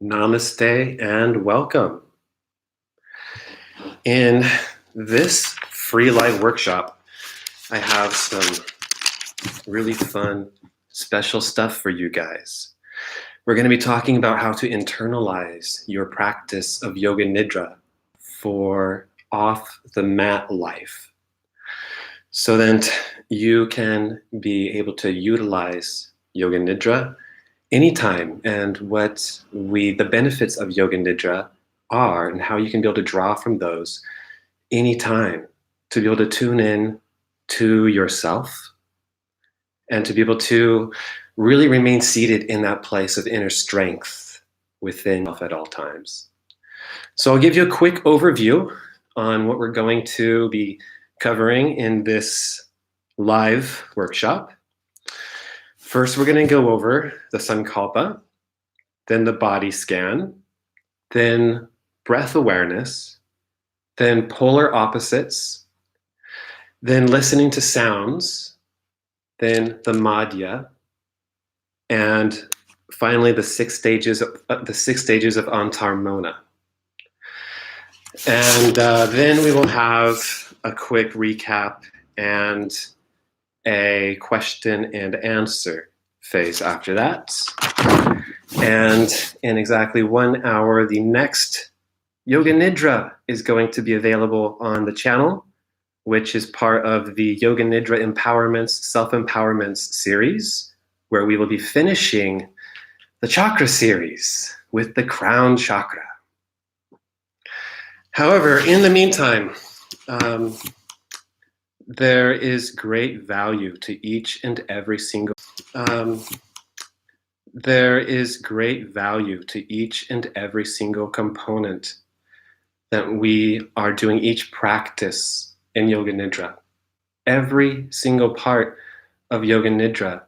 Namaste and welcome. In this free live workshop, I have some really fun, special stuff for you guys. We're going to be talking about how to internalize your practice of Yoga Nidra for off the mat life, so that you can be able to utilize Yoga Nidra anytime, and the benefits of Yoga Nidra are, and how you can be able to draw from those anytime, to be able to tune in to yourself and to be able to really remain seated in that place of inner strength within yourself at all times. So I'll give you a quick overview on what we're going to be covering in this live workshop. First, we're going to go over the sankalpa, then the body scan, then breath awareness, then polar opposites, then listening to sounds, then the Madhya, and finally the six stages of antar, mouna. And then we will have a quick recap and a question and answer phase after that. And in exactly 1 hour, the next Yoga Nidra is going to be available on the channel, which is part of the Yoga Nidra Empowerments, Self-Empowerments series, where we will be finishing the chakra series with the crown chakra. However, in the meantime, there is great value to each and every single component that we are doing each practice in Yoga Nidra. Every single part of Yoga Nidra,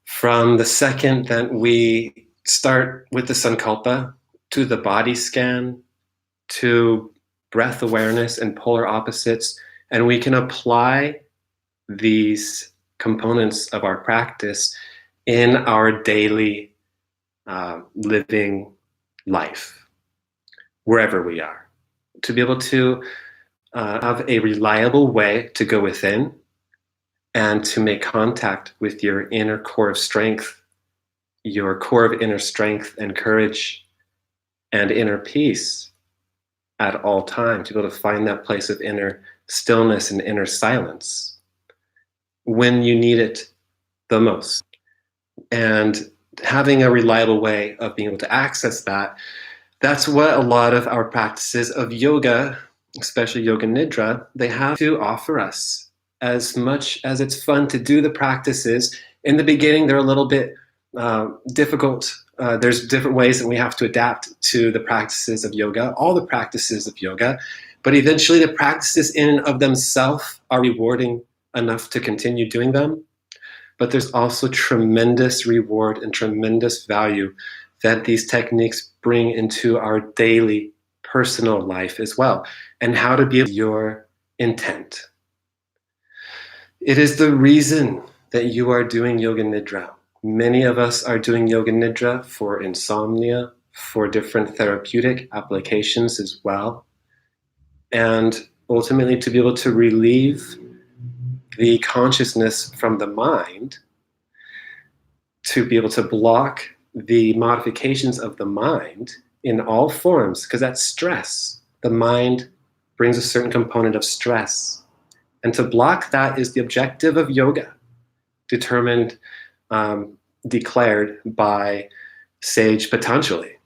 from the second that we start with the sankalpa, to the body scan, to breath awareness and polar opposites, and we can apply these components of our practice in our daily living life, wherever we are, to be able to have a reliable way to go within and to make contact with your inner core of strength, your core of inner strength and courage and inner peace at all times, to be able to find that place of inner stillness and inner silence when you need it the most. And having a reliable way of being able to access that, that's what a lot of our practices of yoga, especially Yoga Nidra, they have to offer us. As much as it's fun to do the practices, in the beginning they're a little bit difficult. There's different ways that we have to adapt to the practices of yoga, all the practices of yoga, but eventually the practices in and of themselves are rewarding enough to continue doing them. But there's also tremendous reward and tremendous value that these techniques bring into our daily personal life as well, and how to be your intent. It is the reason that you are doing Yoga Nidra. Many of us are doing Yoga Nidra for insomnia, for different therapeutic applications as well, and ultimately to be able to relieve the consciousness from the mind, to be able to block the modifications of the mind in all forms, because that's stress. The mind brings a certain component of stress, and to block that is the objective of yoga, determined, declared by sage Patanjali.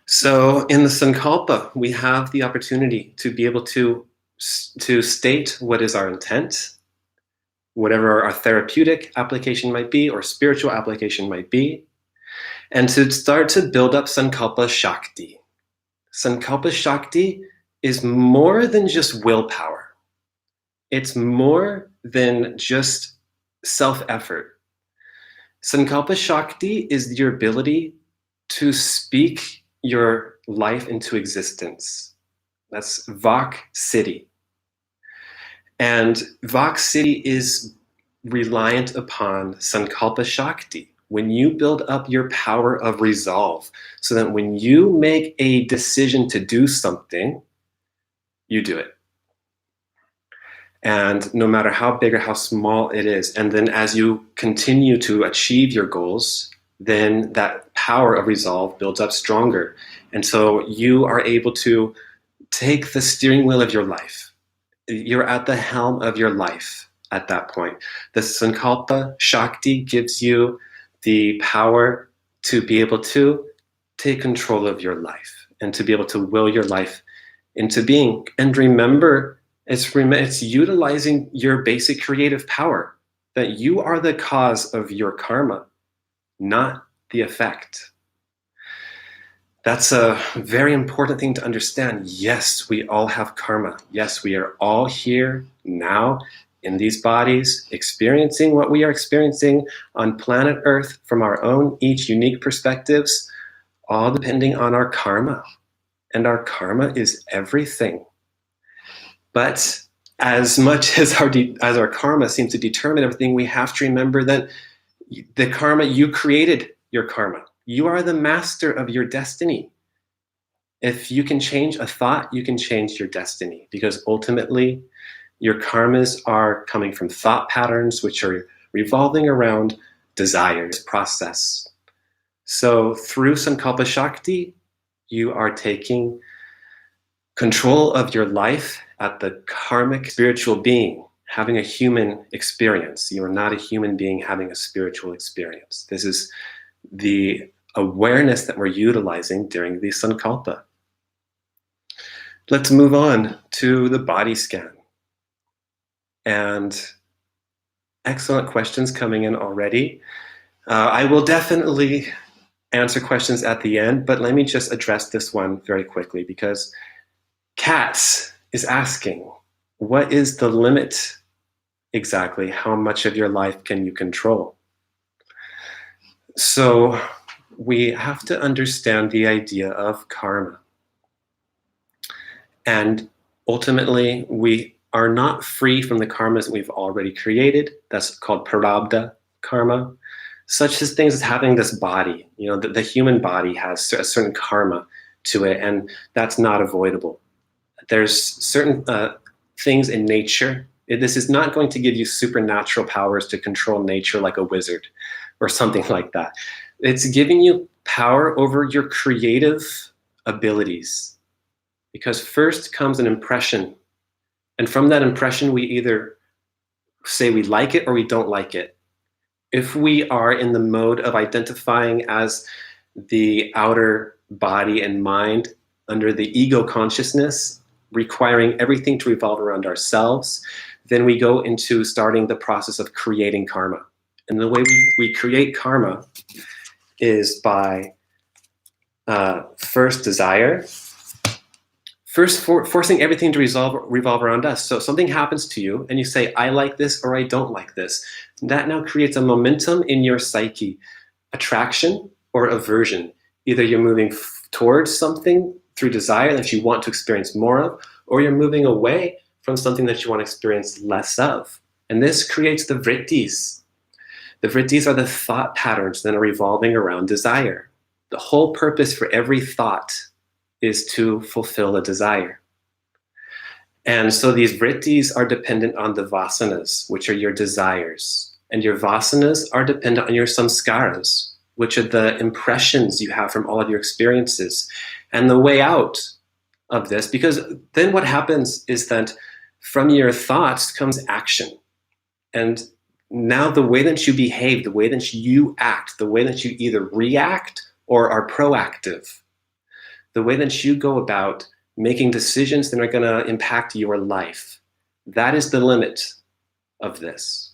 So in the sankalpa, we have the opportunity to be able to state what is our intent, whatever our therapeutic application might be or spiritual application might be, and to start to build up sankalpa shakti. Sankalpa shakti is more than just willpower. It's more than just self-effort. Sankalpa shakti is your ability to speak your life into existence. That's Vak Siddhi. And Vak Siddhi is reliant upon sankalpa shakti, when you build up your power of resolve, so that when you make a decision to do something, you do it. And no matter how big or how small it is, and then as you continue to achieve your goals, then that power of resolve builds up stronger. And so you are able to take the steering wheel of your life. You're at the helm of your life at that point. The sankalpa shakti gives you the power to be able to take control of your life and to be able to will your life into being. And remember, it's utilizing your basic creative power, that you are the cause of your karma, not the effect. That's a very important thing to understand. Yes, we all have karma. Yes, we are all here now in these bodies, experiencing what we are experiencing on planet Earth from our own each unique perspectives, all depending on our karma. And our karma is everything. But as much as our karma seems to determine everything, we have to remember that the karma, you created your karma. You are the master of your destiny. If you can change a thought, you can change your destiny, because ultimately your karmas are coming from thought patterns, which are revolving around desires process. So through Sankalpa Shakti, you are taking control of your life at the karmic spiritual being, having a human experience. You are not a human being having a spiritual experience. This is the awareness that we're utilizing during the sankalpa. Let's move on to the body scan. And excellent questions coming in already. I will definitely answer questions at the end, but let me just address this one very quickly, because Katz is asking, what is the limit exactly? How much of your life can you control? So we have to understand the idea of karma. And ultimately, we are not free from the karmas that we've already created. That's called prarabdha karma, such as things as having this body. You know, the human body has a certain karma to it, and that's not avoidable. There's certain things in nature. This is not going to give you supernatural powers to control nature like a wizard or something like that. It's giving you power over your creative abilities. Because first comes an impression. And from that impression, we either say we like it or we don't like it. If we are in the mode of identifying as the outer body and mind under the ego consciousness, requiring everything to revolve around ourselves, then we go into starting the process of creating karma. And the way we create karma is by first desire, forcing everything to revolve around us. So something happens to you and you say, I like this or I don't like this. That now creates a momentum in your psyche, attraction or aversion. Either you're moving towards something through desire that you want to experience more of, or you're moving away from something that you want to experience less of. And this creates the vrittis. The vrittis are the thought patterns that are revolving around desire. The whole purpose for every thought is to fulfill a desire. And so these vrittis are dependent on the vasanas, which are your desires. And your vasanas are dependent on your samskaras, which are the impressions you have from all of your experiences. And the way out of this, because then what happens is that from your thoughts comes action. And now the way that you behave, the way that you act, the way that you either react or are proactive, the way that you go about making decisions that are going to impact your life, that is the limit of this.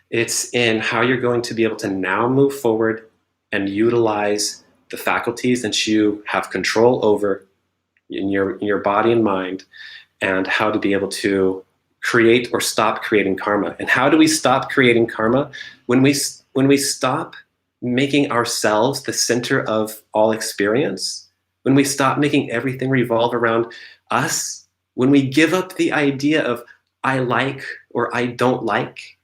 It's in how you're going to be able to now move forward and utilize the faculties that you have control over in your body and mind, and how to be able to create or stop creating karma. And how do we stop creating karma? When we stop making ourselves the center of all experience, when we stop making everything revolve around us, when we give up the idea of I like or I don't like,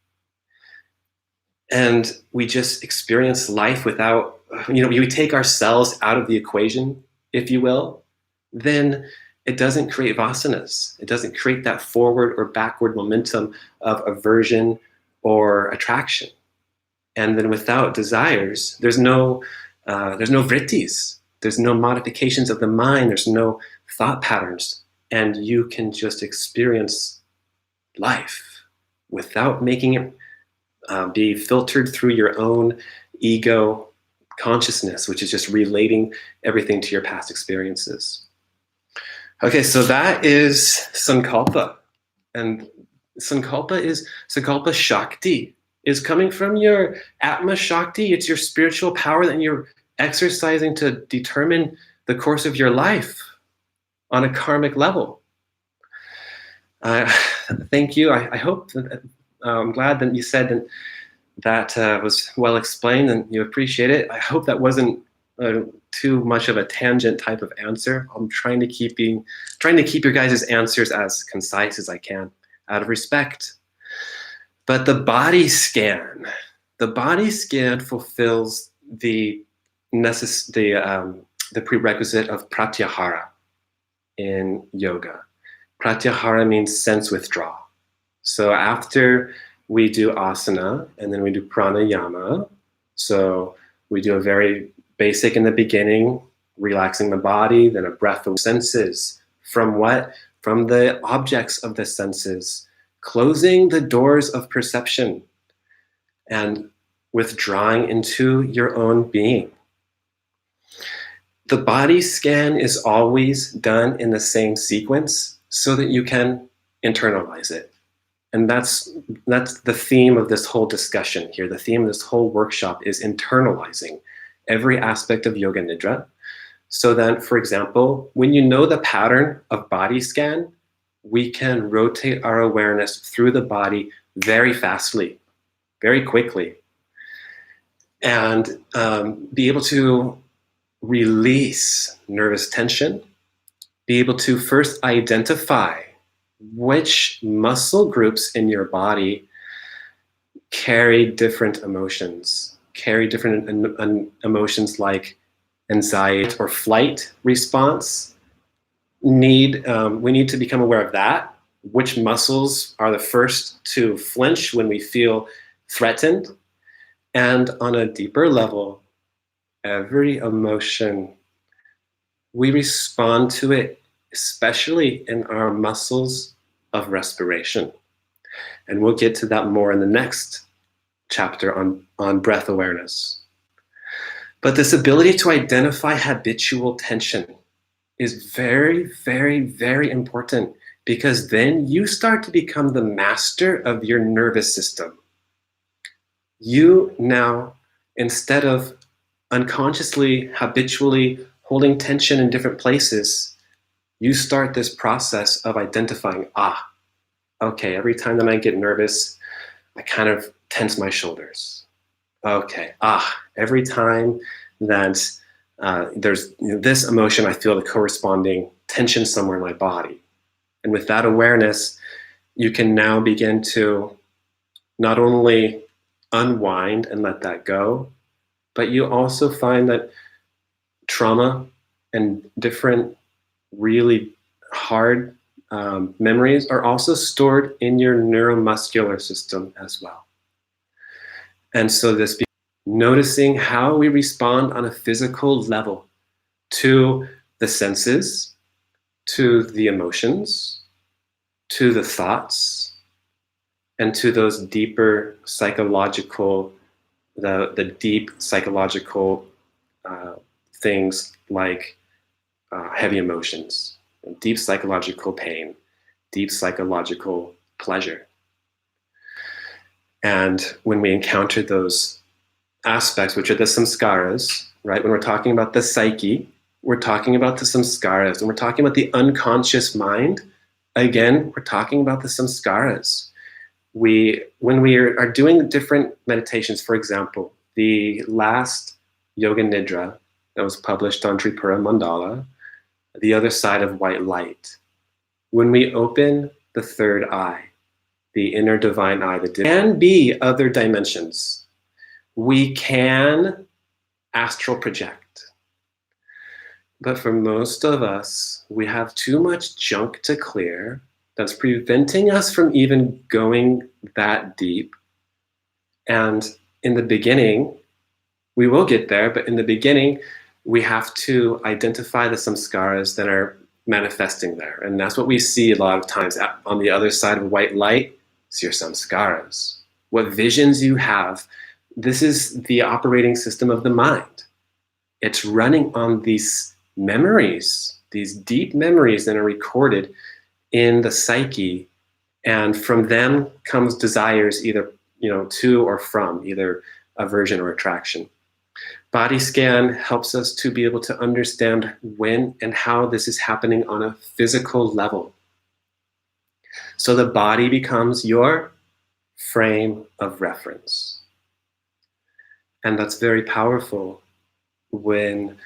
and we just experience life without, we take ourselves out of the equation, if you will, then it doesn't create vasanas. It doesn't create that forward or backward momentum of aversion or attraction. And then without desires, there's no vrittis. There's no modifications of the mind. There's no thought patterns. And you can just experience life without making it be filtered through your own ego consciousness, which is just relating everything to your past experiences. Okay, so that is sankalpa. And sankalpa shakti is coming from your atma shakti. It's your spiritual power that you're exercising to determine the course of your life on a karmic level. Thank you. I hope that, I'm glad that you said that was well explained and you appreciate it. I hope that wasn't too much of a tangent type of answer. I'm trying to keep your guys' answers as concise as I can, out of respect. But the body scan fulfills the prerequisite of pratyahara in yoga. Pratyahara means sense withdrawal. So after we do asana and then we do pranayama, so we do a very basic in the beginning, relaxing the body, then a breath of senses. From what? From the objects of the senses, closing the doors of perception and withdrawing into your own being. The body scan is always done in the same sequence so that you can internalize it. And that's the theme of this whole discussion here. The theme of this whole workshop is internalizing every aspect of Yoga Nidra. So then, for example, when you know the pattern of body scan, we can rotate our awareness through the body very fastly, very quickly, and be able to release nervous tension, be able to first identify which muscle groups in your body carry different emotions, emotions like anxiety or flight response. We need to become aware of that. Which muscles are the first to flinch when we feel threatened? And on a deeper level, every emotion, we respond to it, especially in our muscles of respiration. And we'll get to that more in the next chapter on breath awareness. But this ability to identify habitual tension is very, very, very important, because then you start to become the master of your nervous system. You now, instead of unconsciously, habitually holding tension in different places, you start this process of identifying, okay, every time that I get nervous, I kind of tense my shoulders. Okay, every time that there's this emotion, I feel the corresponding tension somewhere in my body. And with that awareness, you can now begin to not only unwind and let that go, but you also find that trauma and different really hard memories are also stored in your neuromuscular system as well. And so this noticing how we respond on a physical level to the senses, to the emotions, to the thoughts, and to those deeper psychological, the deep psychological things like heavy emotions, deep psychological pain, deep psychological pleasure. And when we encounter those aspects, which are the samskaras, right? When we're talking about the psyche, we're talking about the samskaras. When we're talking about the unconscious mind, again, we're talking about the samskaras. When we are doing different meditations, for example, the last Yoga Nidra that was published on Tripura Mandala, The Other Side of White Light, when we open the third eye, the inner divine eye, there can be other dimensions. We can astral project. But for most of us, we have too much junk to clear that's preventing us from even going that deep. And in the beginning, we will get there, but in the beginning, we have to identify the samskaras that are manifesting there. And that's what we see a lot of times on the other side of white light. It's your samskaras. What visions you have. This is the operating system of the mind. It's running on these memories, these deep memories that are recorded in the psyche, and from them comes desires, either to or from, either aversion or attraction. Body scan helps us to be able to understand when and how this is happening on a physical level. So the body becomes your frame of reference. And that's very powerful when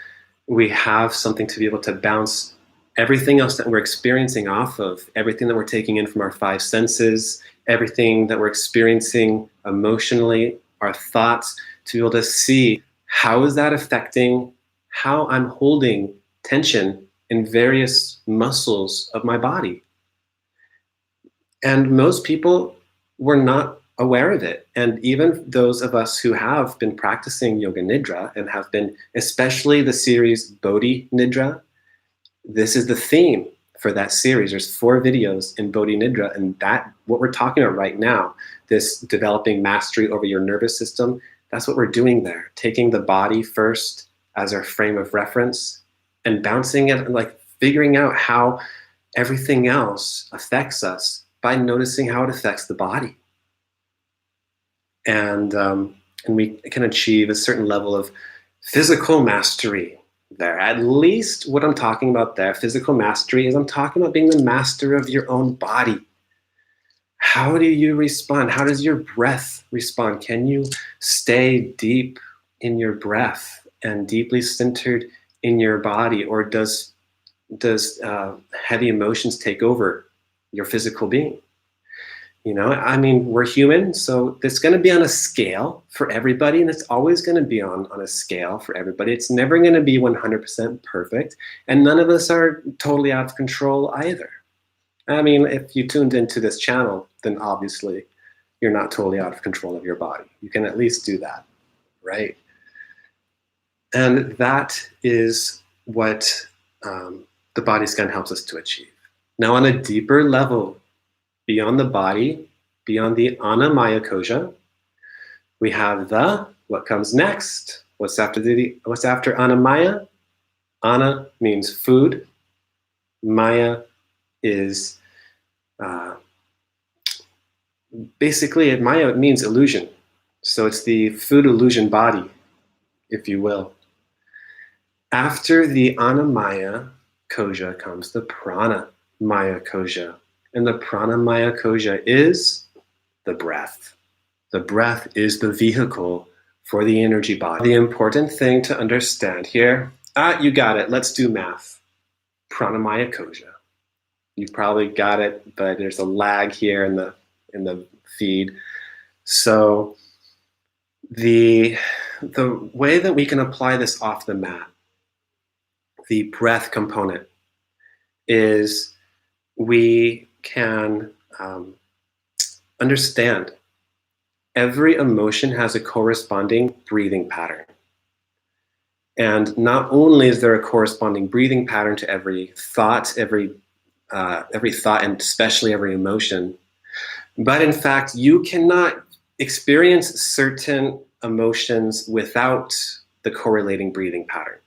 we have something to be able to bounce everything else that we're experiencing off of, everything that we're taking in from our five senses, everything that we're experiencing emotionally, our thoughts, to be able to see how is that affecting how I'm holding tension in various muscles of my body. And most people were not aware of it. And even those of us who have been practicing Yoga Nidra and have been, especially the series Bodhi Nidra, this is the theme for that series. There's 4 videos in Bodhi Nidra, and that, what we're talking about right now, this developing mastery over your nervous system, that's what we're doing there. Taking the body first as our frame of reference and bouncing it, like figuring out how everything else affects us by noticing how it affects the body. And we can achieve a certain level of physical mastery there. At least what I'm talking about there, physical mastery, is I'm talking about being the master of your own body. How do you respond? How does your breath respond? Can you stay deep in your breath and deeply centered in your body, or does heavy emotions take over your physical being? I mean, we're human, so it's going to be on a scale for everybody, and it's always going to be on a scale for everybody. It's never going to be 100% perfect, and none of us are totally out of control either. I mean, if you tuned into this channel, then obviously you're not totally out of control of your body. You can at least do that, right? And that is what the body scan helps us to achieve. Now, on a deeper level, beyond the body, beyond the Annamaya Kosha, we have what comes next? What's after Annamaya? Anna means food. Maya is basically, Maya means illusion. So it's the food illusion body, if you will. After the Annamaya Kosha comes the Pranamaya Kosha. And the Pranamaya Kosha is the breath. The breath is the vehicle for the energy body. The important thing to understand here, you got it, let's do math. Pranamaya Kosha. You probably got it, but there's a lag here in the feed. So the way that we can apply this off the mat, the breath component, is we can understand every emotion has a corresponding breathing pattern. And not only is there a corresponding breathing pattern to every thought, every thought, and especially every emotion, but in fact, you cannot experience certain emotions without the correlating breathing pattern.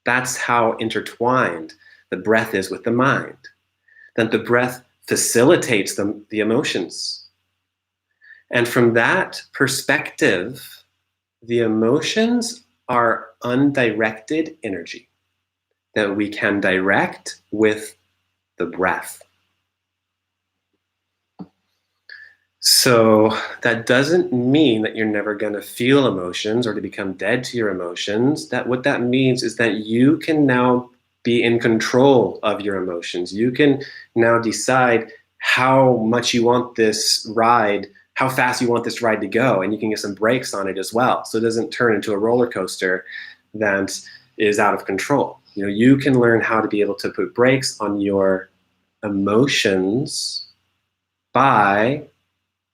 That's how intertwined the breath is with the mind. Then the breath facilitates the emotions. And from that perspective, the emotions are undirected energy that we can direct with the breath. So that doesn't mean that you're never going to feel emotions or to become dead to your emotions. What that means is that you can now be in control of your emotions. You can now decide how much you want this ride, how fast you want this ride to go, and you can get some brakes on it as well, so it doesn't turn into a roller coaster that is out of control. You can learn how to be able to put brakes on your emotions by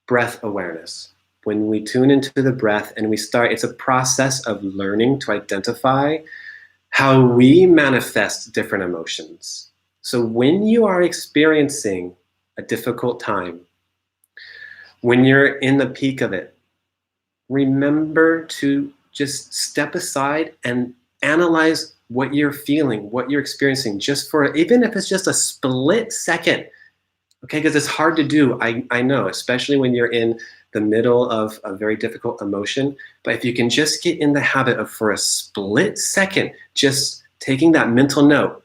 breath awareness. When we tune into the breath and we start, it's a process of learning to identify how we manifest different emotions. So when you are experiencing a difficult time, when you're in the peak of it, remember to just step aside and analyze what you're feeling, what you're experiencing, just for, even if it's just a split second, okay? Because it's hard to do, I know, especially when you're in the middle of a very difficult emotion. But if you can just get in the habit of, for a split second, just taking that mental note,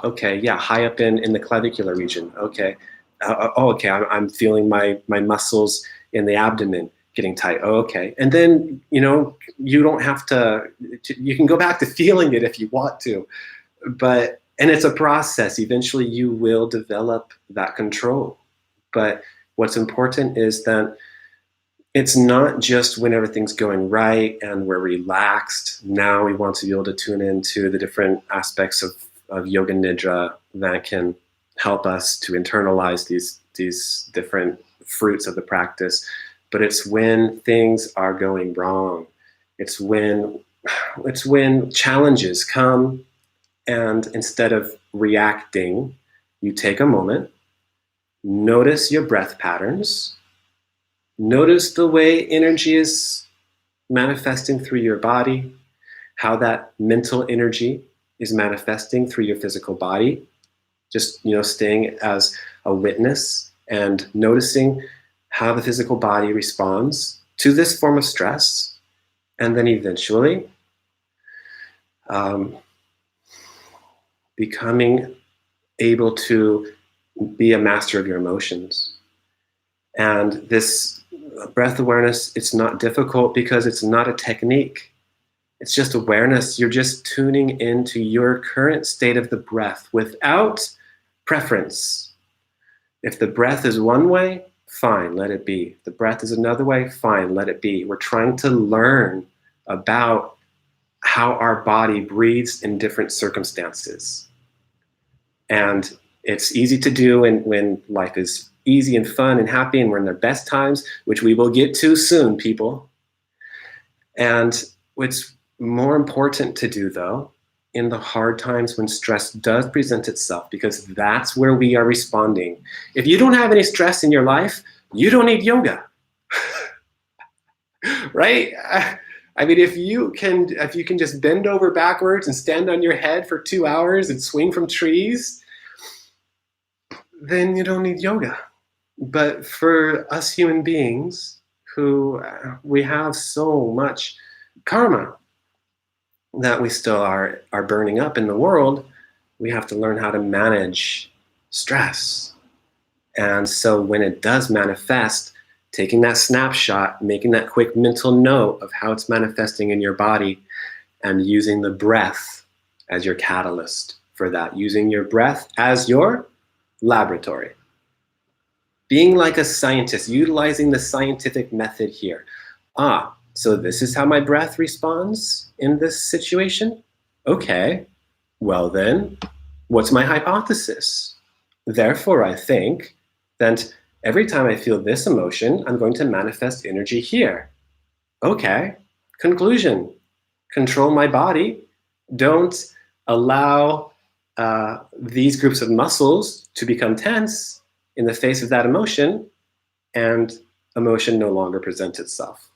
okay, yeah, high up in the clavicular region, okay. Okay, I'm feeling my muscles in the abdomen getting tight. Okay. And then, you don't have to, you can go back to feeling it if you want to, and it's a process. Eventually you will develop that control. But what's important is that it's not just when everything's going right and we're relaxed. Now we want to be able to tune into the different aspects of yoga nidra that can help us to internalize these different fruits of the practice. But it's when things are going wrong. It's when challenges come, and instead of reacting, you take a moment, notice your breath patterns, notice the way energy is manifesting through your body, how that mental energy is manifesting through your physical body. Just, staying as a witness and noticing how the physical body responds to this form of stress. And then eventually becoming able to be a master of your emotions. And this breath awareness, it's not difficult because it's not a technique. It's just awareness. You're just tuning into your current state of the breath without preference. If the breath is one way, fine, let it be. If the breath is another way, fine, let it be. We're trying to learn about how our body breathes in different circumstances. And it's easy to do when life is easy and fun and happy and we're in their best times, which we will get to soon, people. And what's more important to do, though, in the hard times when stress does present itself, because that's where we are responding. If you don't have any stress in your life, you don't need yoga. Right? I mean, if you can just bend over backwards and stand on your head for 2 hours and swing from trees, then you don't need yoga. But for us human beings who we have so much karma that we still are burning up in the world, we have to learn how to manage stress. And so when it does manifest, taking that snapshot, making that quick mental note of how it's manifesting in your body, and using the breath as your catalyst for that, using your breath as your laboratory. Being like a scientist, utilizing the scientific method here. So this is how my breath responds in this situation? Okay, well then, what's my hypothesis? Therefore, I think that every time I feel this emotion, I'm going to manifest energy here. Okay, conclusion. Control my body. Don't allow these groups of muscles to become tense in the face of that emotion, and emotion no longer presents itself.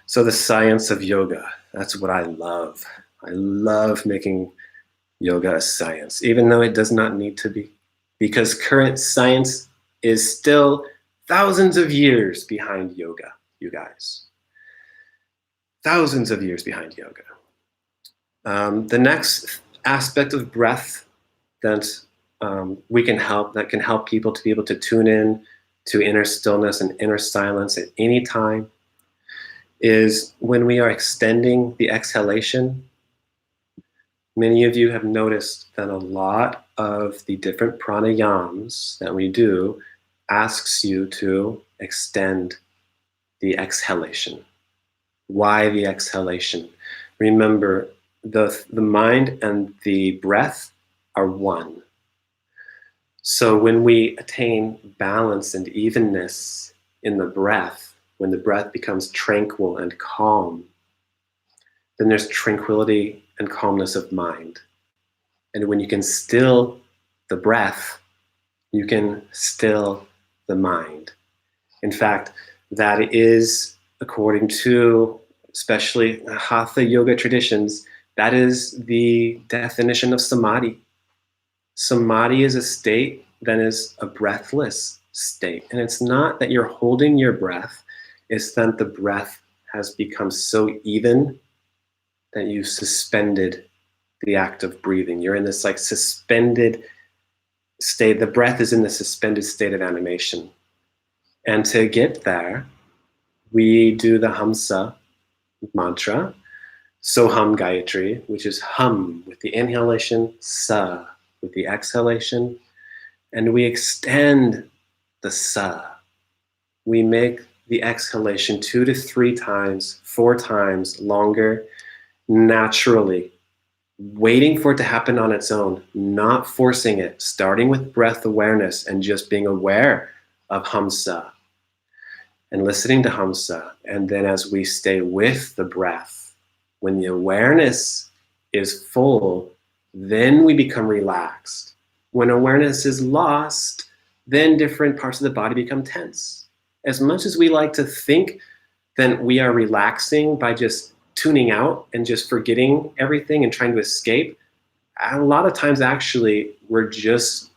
So the science of yoga, that's what I love. I love making yoga a science, even though it does not need to be, because current science is still thousands of years behind yoga, you guys. Thousands of years behind yoga. The next aspect of breath that that can help people to be able to tune in to inner stillness and inner silence at any time is when we are extending the exhalation. Many of you have noticed that a lot of the different pranayams that we do asks you to extend the exhalation. Why the exhalation? Remember, the mind and the breath are one. So when we attain balance and evenness in the breath, when the breath becomes tranquil and calm, then there's tranquility and calmness of mind. And when you can still the breath, you can still the mind. In fact, that is, according to especially Hatha yoga traditions, that is the definition of samadhi. Samadhi is a state that is a breathless state. And it's not that you're holding your breath, it's that the breath has become so even that you've suspended the act of breathing. You're in this like suspended state. The breath is in the suspended state of animation. And to get there, we do the hamsa mantra, Soham Gayatri, which is hum with the inhalation, sa with the exhalation, and we extend the sa. We make the exhalation 2 to 3 times, 4 times longer, naturally, waiting for it to happen on its own, not forcing it, starting with breath awareness and just being aware of hamsa and listening to hamsa. And then as we stay with the breath, when the awareness is full, then we become relaxed. When awareness is lost, then different parts of the body become tense. As much as we like to think that we are relaxing by just tuning out and just forgetting everything and trying to escape, a lot of times actually we're just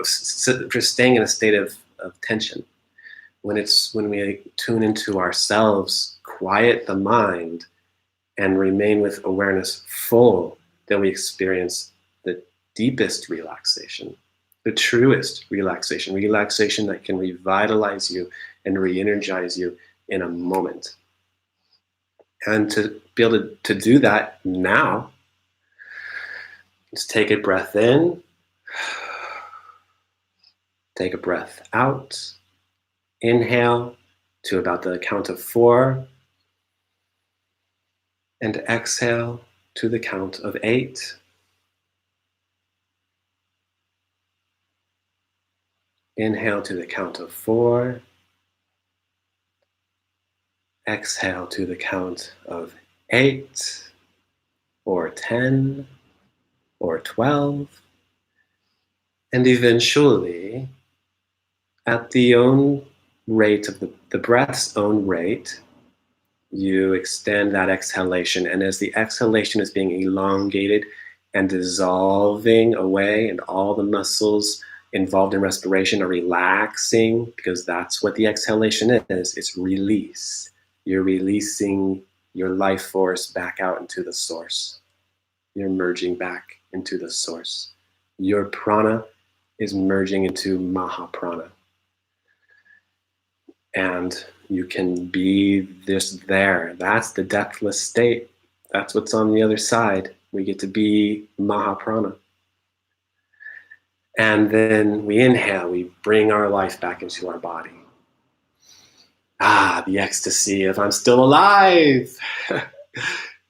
staying in a state of tension. When we tune into ourselves, quiet the mind, and remain with awareness full, then we experience the deepest relaxation, the truest relaxation, relaxation that can revitalize you and re-energize you in a moment. And to be able to do that now, just take a breath in, take a breath out, inhale to about the count of 4, and exhale to the count of 8. Inhale to the count of 4. Exhale to the count of 8 or 10 or 12. And eventually, at the own rate of the breath's own rate, you extend that exhalation. And as the exhalation is being elongated and dissolving away, and all the muscles involved in respiration are relaxing, because that's what the exhalation is. It's release. You're releasing your life force back out into the source. You're merging back into the source. Your prana is merging into Mahaprana. And you can be just there. That's the depthless state. That's what's on the other side. We get to be Mahaprana. And then we inhale, we bring our life back into our body. The ecstasy of I'm still alive.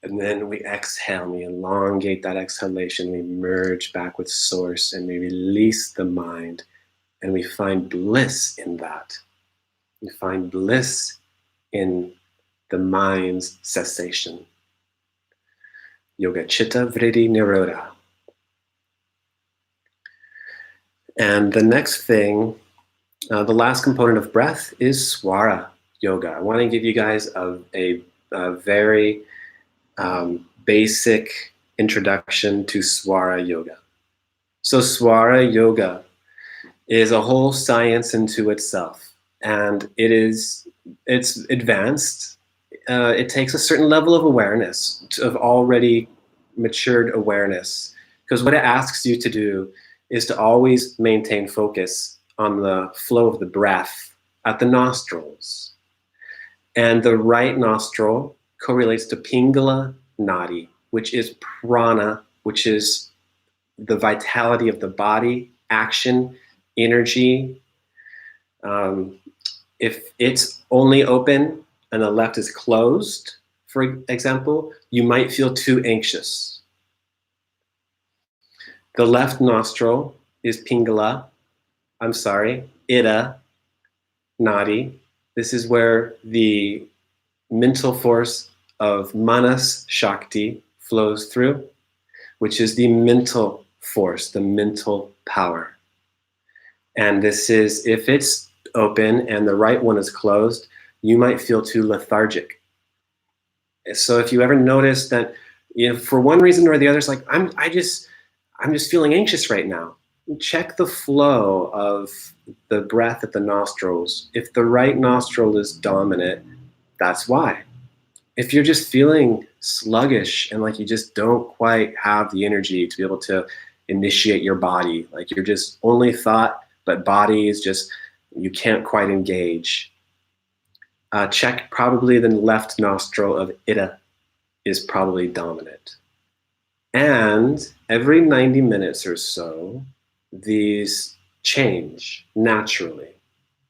And then we exhale, we elongate that exhalation, we merge back with source, and we release the mind, and we find bliss in that. We find bliss in the mind's cessation. Yoga Chitta Vritti Nirodha. And the next thing, the last component of breath is swara yoga. I want to give you guys a very basic introduction to swara yoga. So swara yoga is a whole science into itself, and it's advanced. It takes a certain level of awareness, of already matured awareness, because what it asks you to do is to always maintain focus on the flow of the breath at the nostrils. And the right nostril correlates to Pingala Nadi, which is prana, which is the vitality of the body, action, energy, If it's only open and the left is closed, for example, you might feel too anxious. The left nostril is Ida nadi. This is where the mental force of manas shakti flows through, which is the mental force, the mental power. And this is, if it's open and the right one is closed, you might feel too lethargic. So if you ever notice that, for one reason or the other, it's like, I'm just feeling anxious right now. Check the flow of the breath at the nostrils. If the right nostril is dominant, that's why. If you're just feeling sluggish and like you just don't quite have the energy to be able to initiate your body, like you're just only thought, but body is just, you can't quite engage. Check probably the left nostril of Ida is probably dominant. And every 90 minutes or so, these change naturally.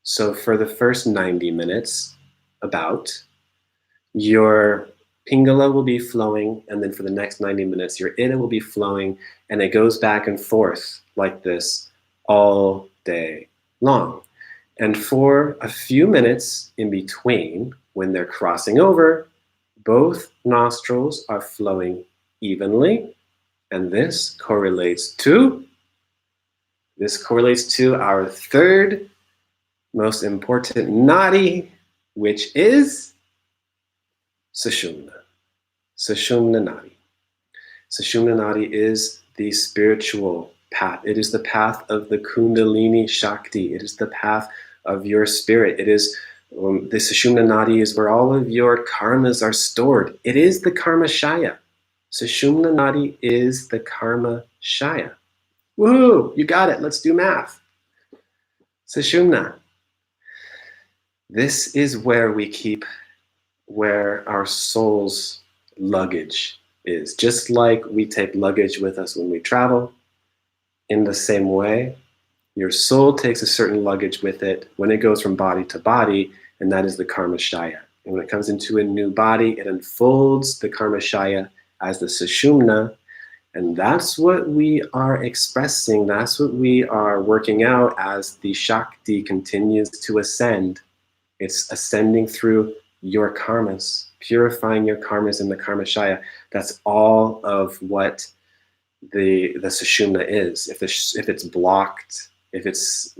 So for the first 90 minutes, your Pingala will be flowing, and then for the next 90 minutes, your Ida will be flowing, and it goes back and forth like this all day long. And for a few minutes in between, when they're crossing over, both nostrils are flowing evenly, and this correlates to our third most important nadi, which is Sushumna. Sushumna nadi. Sushumna nadi is the spiritual path. It is the path of the Kundalini Shakti. It is the path of your spirit. It is the Sushumna nadi is where all of your karmas are stored. It is the karma shaya. Sushumna nadi is the karma shaya. Woohoo! You got it. Let's do math. Sushumna. This is where our soul's luggage is. Just like we take luggage with us when we travel, in the same way, your soul takes a certain luggage with it when it goes from body to body, and that is the karma shaya. And when it comes into a new body, it unfolds the karma shaya as the sushumna, and that's what we are expressing, that's what we are working out as the Shakti continues to ascend. It's ascending through your karmas, purifying your karmas in the karma shaya. That's all of what the sushumna is. If it's blocked, if it's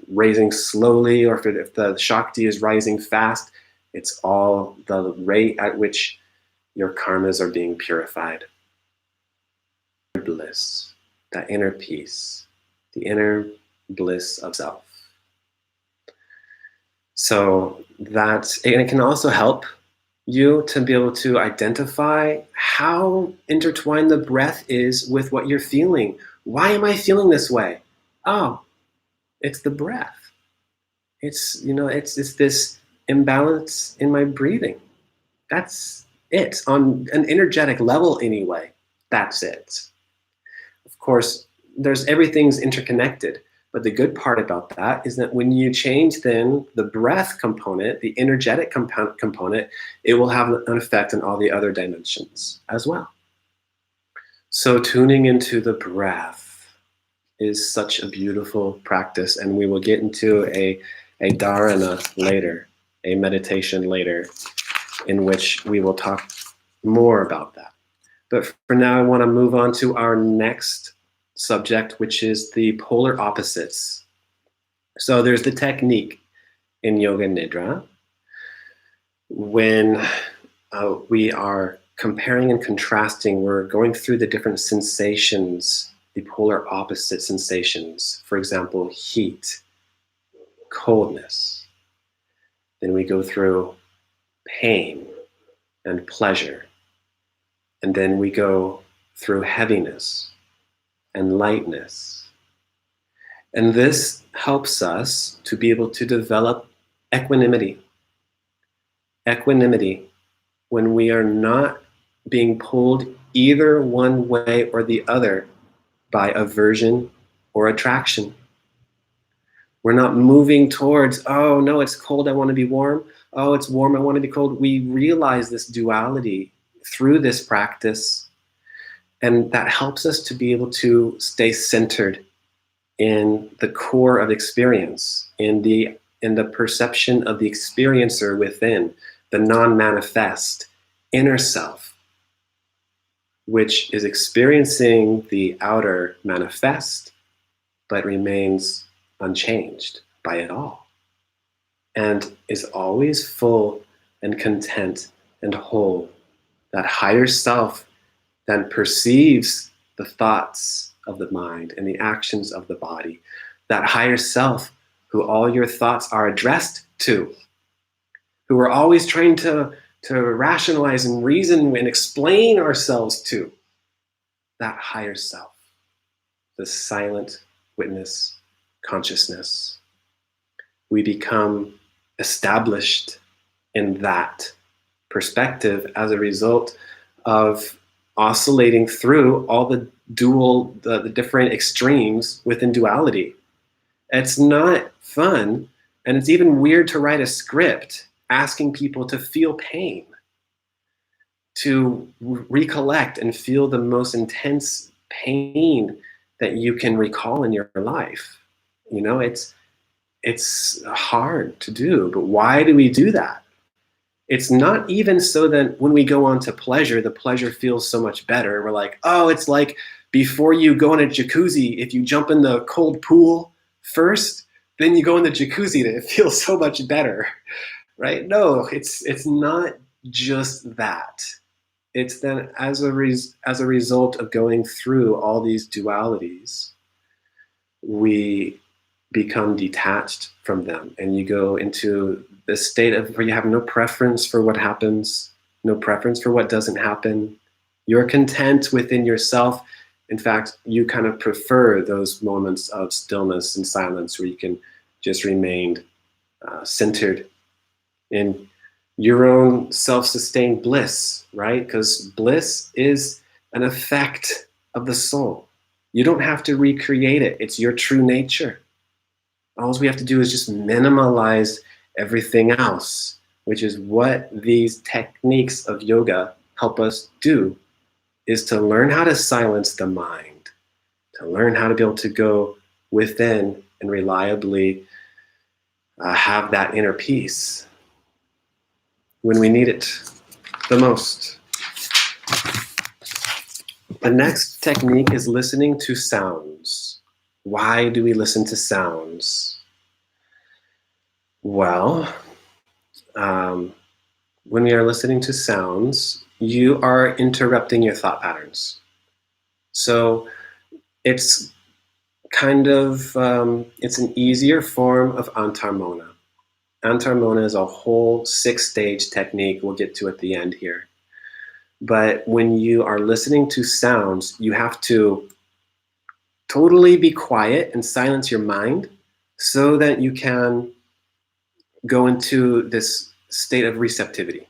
raising slowly, or if the Shakti is rising fast, it's all the rate at which your karmas are being purified. Bliss, that inner peace, the inner bliss of self. So and it can also help you to be able to identify how intertwined the breath is with what you're feeling. Why am I feeling this way? Oh, it's the breath. It's this imbalance in my breathing. That's it. On an energetic level anyway, that's it. Of course, everything's interconnected. But the good part about that is that when you change then the breath component, the energetic component, it will have an effect on all the other dimensions as well. So tuning into the breath is such a beautiful practice, and we will get into a dharana later, a meditation later, in which we will talk more about that. But for now, I want to move on to our next subject, which is the polar opposites. So there's the technique in Yoga Nidra when we are comparing and contrasting, we're going through the different sensations, the polar opposite sensations. For example, heat, coldness. Then we go through pain and pleasure. And then we go through heaviness and lightness. And this helps us to be able to develop equanimity. Equanimity when we are not being pulled either one way or the other by aversion or attraction. We're not moving towards, oh no, it's cold, I want to be warm. Oh, it's warm, I want to be cold. We realize this duality through this practice, and that helps us to be able to stay centered in the core of experience, in the perception of the experiencer within, the non-manifest inner self, which is experiencing the outer manifest, but remains unchanged by it all, and is always full and content and whole. That higher self then perceives the thoughts of the mind and the actions of the body. That higher self who all your thoughts are addressed to, who we're always trying to rationalize and reason and explain ourselves to. That higher self, the silent witness consciousness. We become established in that perspective as a result of oscillating through all the the different extremes within duality. It's not fun, and it's even weird to write a script asking people to feel pain, to recollect and feel the most intense pain that you can recall in your life. You know, it's hard to do, but why do we do that? It's not even so that when we go on to pleasure, the pleasure feels so much better. We're like, oh, it's like before you go in a jacuzzi, if you jump in the cold pool first, then you go in the jacuzzi, and it feels so much better, right? No, it's not just that. It's then as a result of going through all these dualities, we become detached from them, and you go into this state of where you have no preference for what happens, no preference for what doesn't happen. You're content within yourself. In fact, you kind of prefer those moments of stillness and silence where you can just remain centered in your own self-sustained bliss, right? Because bliss is an effect of the soul. You don't have to recreate it. It's your true nature. All we have to do is just minimalize everything else, which is what these techniques of yoga help us do, is to learn how to silence the mind, to learn how to be able to go within and reliably have that inner peace when we need it the most. The next technique is listening to sounds. Why do we listen to sounds? Well, when we are listening to sounds, you are interrupting your thought patterns. So it's kind of, it's an easier form of antar mouna. Antar mouna is a whole 6-stage technique we'll get to at the end here. But when you are listening to sounds, you have to totally be quiet and silence your mind so that you can go into this state of receptivity,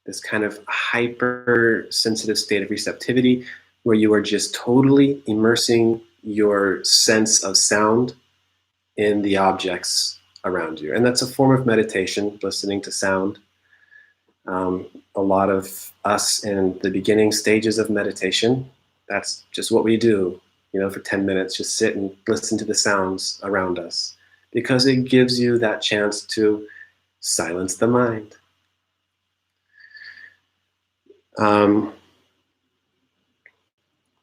this kind of hypersensitive state of receptivity where you are just totally immersing your sense of sound in the objects around you. And that's a form of meditation, listening to sound. A lot of us in the beginning stages of meditation, that's just what we do, you know, for 10 minutes, just sit and listen to the sounds around us, because it gives you that chance to silence the mind.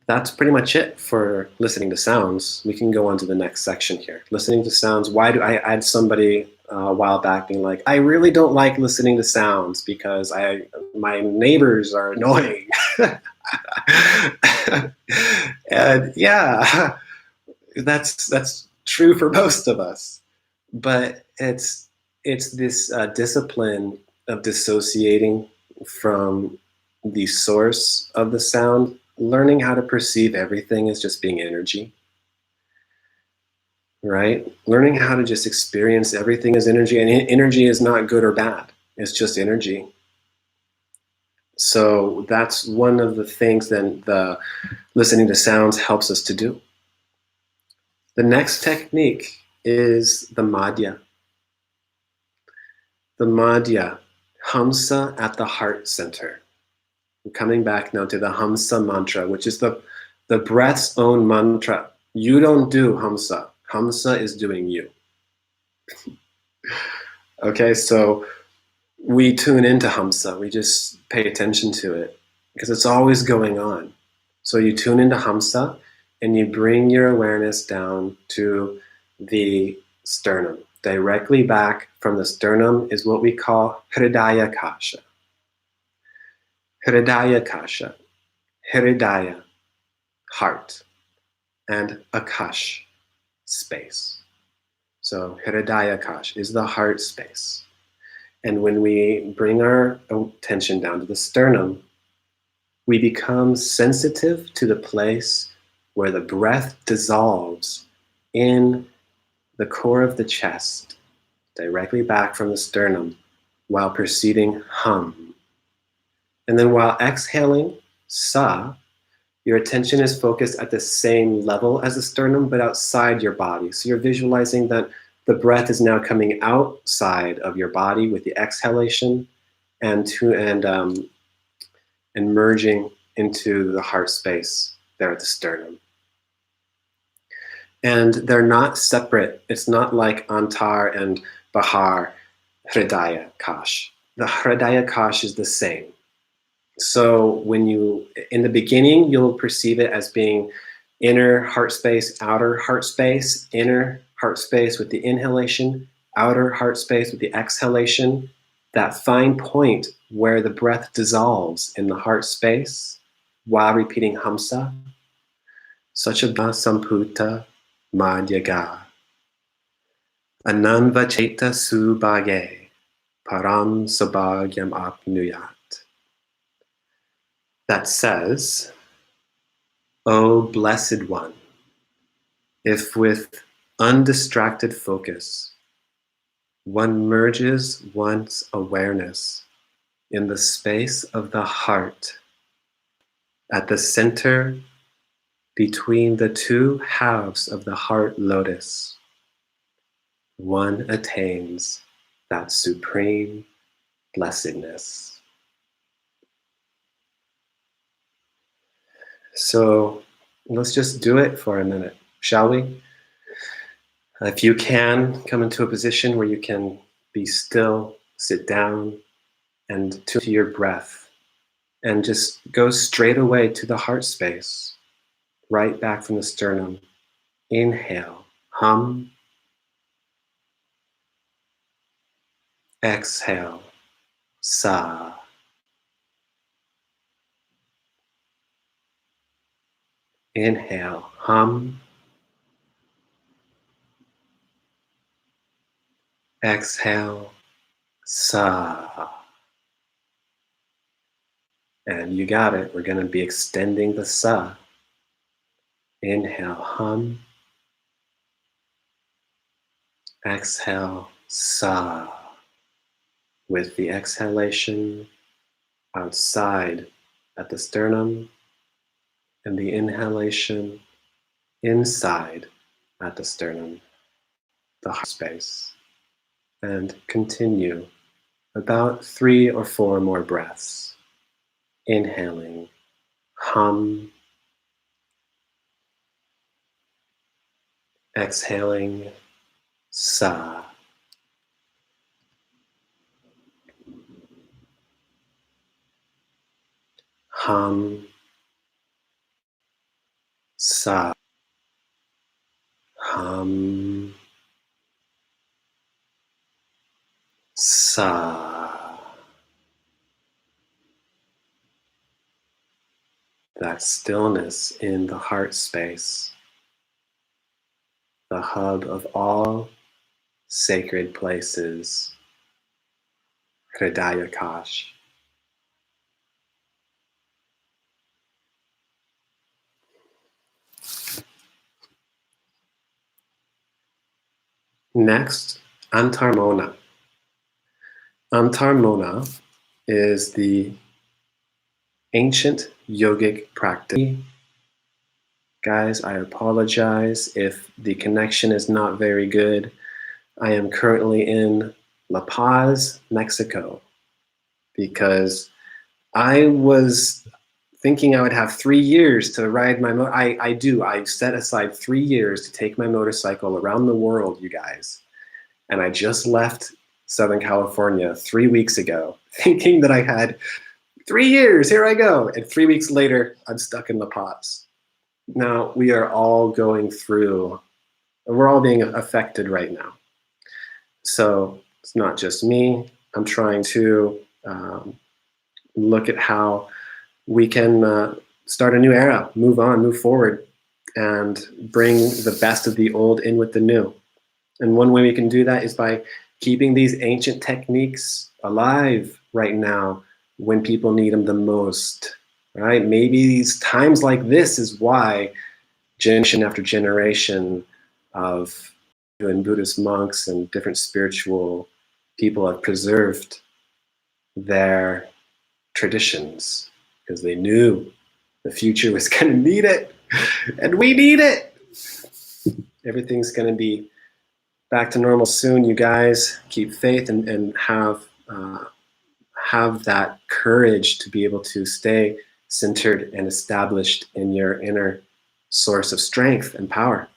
That's pretty much it for listening to sounds. We can go on to the next section here. Listening to sounds. Why do I had somebody a while back being like, I really don't like listening to sounds because my neighbors are annoying. And yeah, that's true for most of us. But it's this discipline of dissociating from the source of the sound, learning how to perceive everything as just being energy, right? Learning how to just experience everything as energy, and energy is not good or bad. It's just energy. So that's one of the things that the listening to sounds helps us to do. The next technique is the Madhya. The Madhya, hamsa at the heart center. I'm coming back now to the hamsa mantra, which is the breath's own mantra. You don't do hamsa. Hamsa is doing you. Okay, so we tune into hamsa. We just pay attention to it because it's always going on. So you tune into hamsa and you bring your awareness down to the sternum. Directly back from the sternum is what we call hridaya kasha. Hridaya kasha. Hridaya, heart, and akash, space. So hridaya kasha is the heart space. And when we bring our attention down to the sternum, we become sensitive to the place where the breath dissolves in the core of the chest, directly back from the sternum, while proceeding hum. And then while exhaling, sa, your attention is focused at the same level as the sternum, but outside your body. So you're visualizing that the breath is now coming outside of your body with the exhalation and merging into the heart space there at the sternum. And they're not separate. It's not like antar and bahar, hridaya kash. The hridaya kash is the same. So when in the beginning, you'll perceive it as being inner heart space, outer heart space, inner heart space with the inhalation, outer heart space with the exhalation. That fine point where the breath dissolves in the heart space while repeating hamsa. Sachabha samputa madhyaga. Ananvacheta subhage. Param sabhagyam apnuyat. That says, O Blessed One, if with undistracted focus one merges one's awareness in the space of the heart, at the center between the two halves of the heart lotus, one attains that supreme blessedness. So let's just do it for a minute, shall we? If you can, come into a position where you can be still, sit down, and tune to your breath, and just go straight away to the heart space, right back from the sternum. Inhale, hum. Exhale, sa. Inhale, hum. Exhale, sa. And you got it. We're going to be extending the sa. Inhale, hum. Exhale, sa. With the exhalation outside at the sternum and the inhalation inside at the sternum, the heart space. And continue about 3 or 4 more breaths. Inhaling, hum. Exhaling, sa. Hum, sa. Hum, sa. That stillness in the heart space, the hub of all sacred places, Hridaya Kash. Next, antar mouna. Antar mouna is the ancient yogic practice Guys, I apologize if the connection is not very good. I am currently in La Paz, Mexico, because I was thinking I would have 3 years to ride my I do. I set aside 3 years to take my motorcycle around the world, you guys. And I just left Southern California 3 weeks ago, thinking that I had 3 years. Here I go. And 3 weeks later, I'm stuck in La Paz. Now, we are all going through, we're all being affected right now. So it's not just me. I'm trying to look at how we can start a new era, move on, move forward, and bring the best of the old in with the new. And one way we can do that is by keeping these ancient techniques alive right now when people need them the most, right? Maybe these times like this is why generation after generation of Buddhist monks and different spiritual people have preserved their traditions, because they knew the future was going to need it, and we need it. Everything's going to be back to normal soon, you guys. Keep faith and have that courage to be able to stay centered and established in your inner source of strength and power.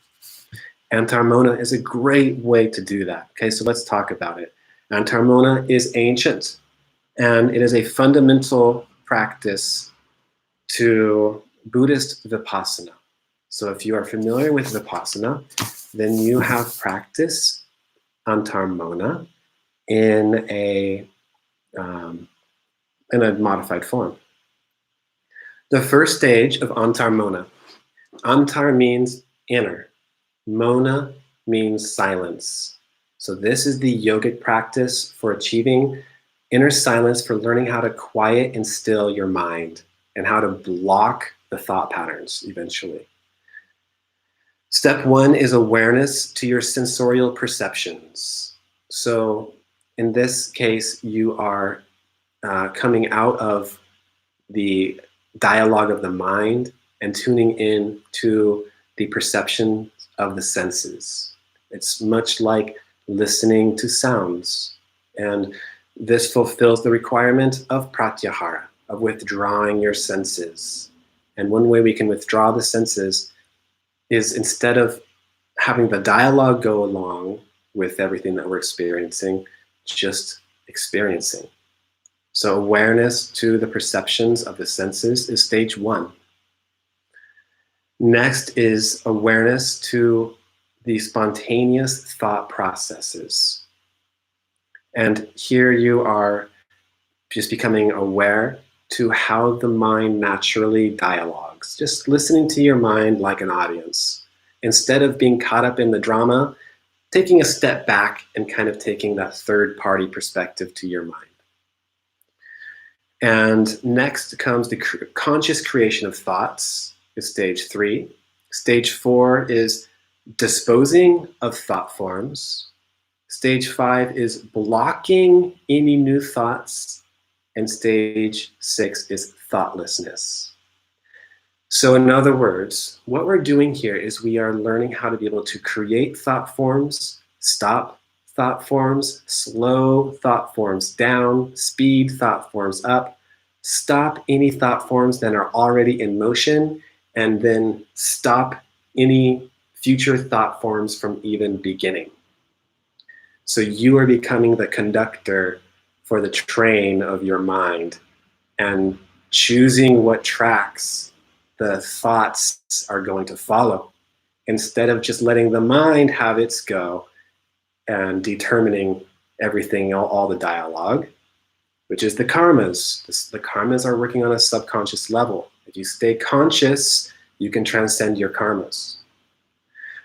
Antar mouna is a great way to do that. Okay, so let's talk about it. Antar mouna is ancient, and it is a fundamental practice to Buddhist Vipassana. So if you are familiar with Vipassana, then you have practiced antar mouna in a modified form. The first stage of antar mouna. Antar means inner. Mouna means silence. So this is the yogic practice for achieving inner silence, for learning how to quiet and still your mind and how to block the thought patterns eventually. Step one is awareness to your sensorial perceptions. So in this case, you are coming out of the dialogue of the mind and tuning in to the perception of the senses. It's much like listening to sounds. And this fulfills the requirement of pratyahara, of withdrawing your senses. And one way we can withdraw the senses is, instead of having the dialogue go along with everything that we're experiencing, just experiencing. So awareness to the perceptions of the senses is stage one. Next is awareness to the spontaneous thought processes. And here you are just becoming aware to how the mind naturally dialogues, just listening to your mind like an audience. Instead of being caught up in the drama, taking a step back and kind of taking that third-party perspective to your mind. And next comes the conscious creation of thoughts, is stage three. Stage four is disposing of thought forms. Stage five is blocking any new thoughts. And stage six is thoughtlessness. So in other words, what we're doing here is we are learning how to be able to create thought forms, stop thought forms, slow thought forms down, speed thought forms up, stop any thought forms that are already in motion, and then stop any future thought forms from even beginning. So you are becoming the conductor for the train of your mind and choosing what tracks the thoughts are going to follow, instead of just letting the mind have its go and determining everything, all the dialogue, which is the karmas. The karmas are working on a subconscious level. If you stay conscious, you can transcend your karmas.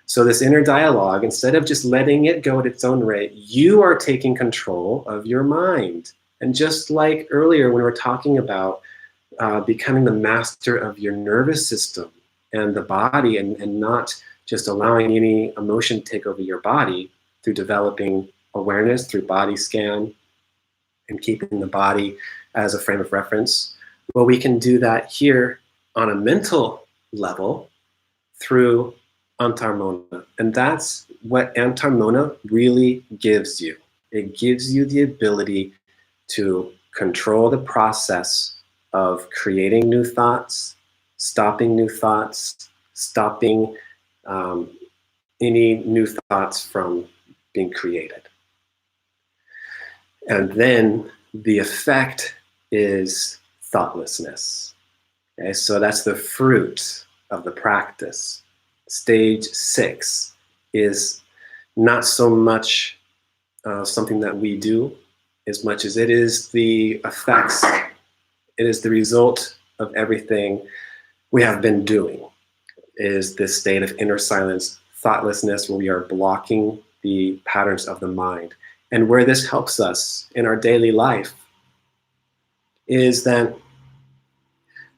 So this inner dialogue, instead of just letting it go at its own rate, you are taking control of your mind. And just like earlier when we were talking about becoming the master of your nervous system and the body, and not just allowing any emotion to take over your body through developing awareness through body scan and keeping the body as a frame of reference. Well, we can do that here on a mental level through antar mouna. And that's what antar mouna really gives you. It gives you the ability to control the process of creating new thoughts, stopping new thoughts, stopping any new thoughts from being created. And then the effect is thoughtlessness. Okay, so that's the fruit of the practice. Stage 6 is not so much something that we do as much as it is the effects, it is the result of everything we have been doing. It is this state of inner silence, thoughtlessness, where we are blocking the patterns of the mind. And where this helps us in our daily life is that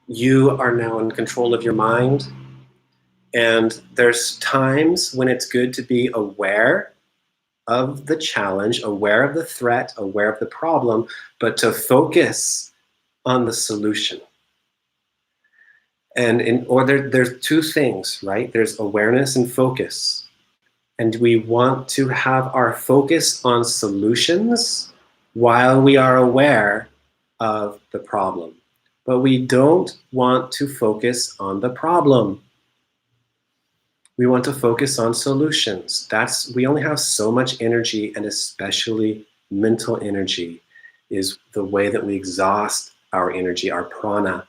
you are now in control of your mind. And there's times when it's good to be aware of the challenge, aware of the threat, aware of the problem, but to focus on the solution. And there's two things, right? There's awareness and focus. And we want to have our focus on solutions while we are aware of the problem. But we don't want to focus on the problem. We want to focus on solutions. We only have so much energy, and especially mental energy is the way that we exhaust our energy, our prana,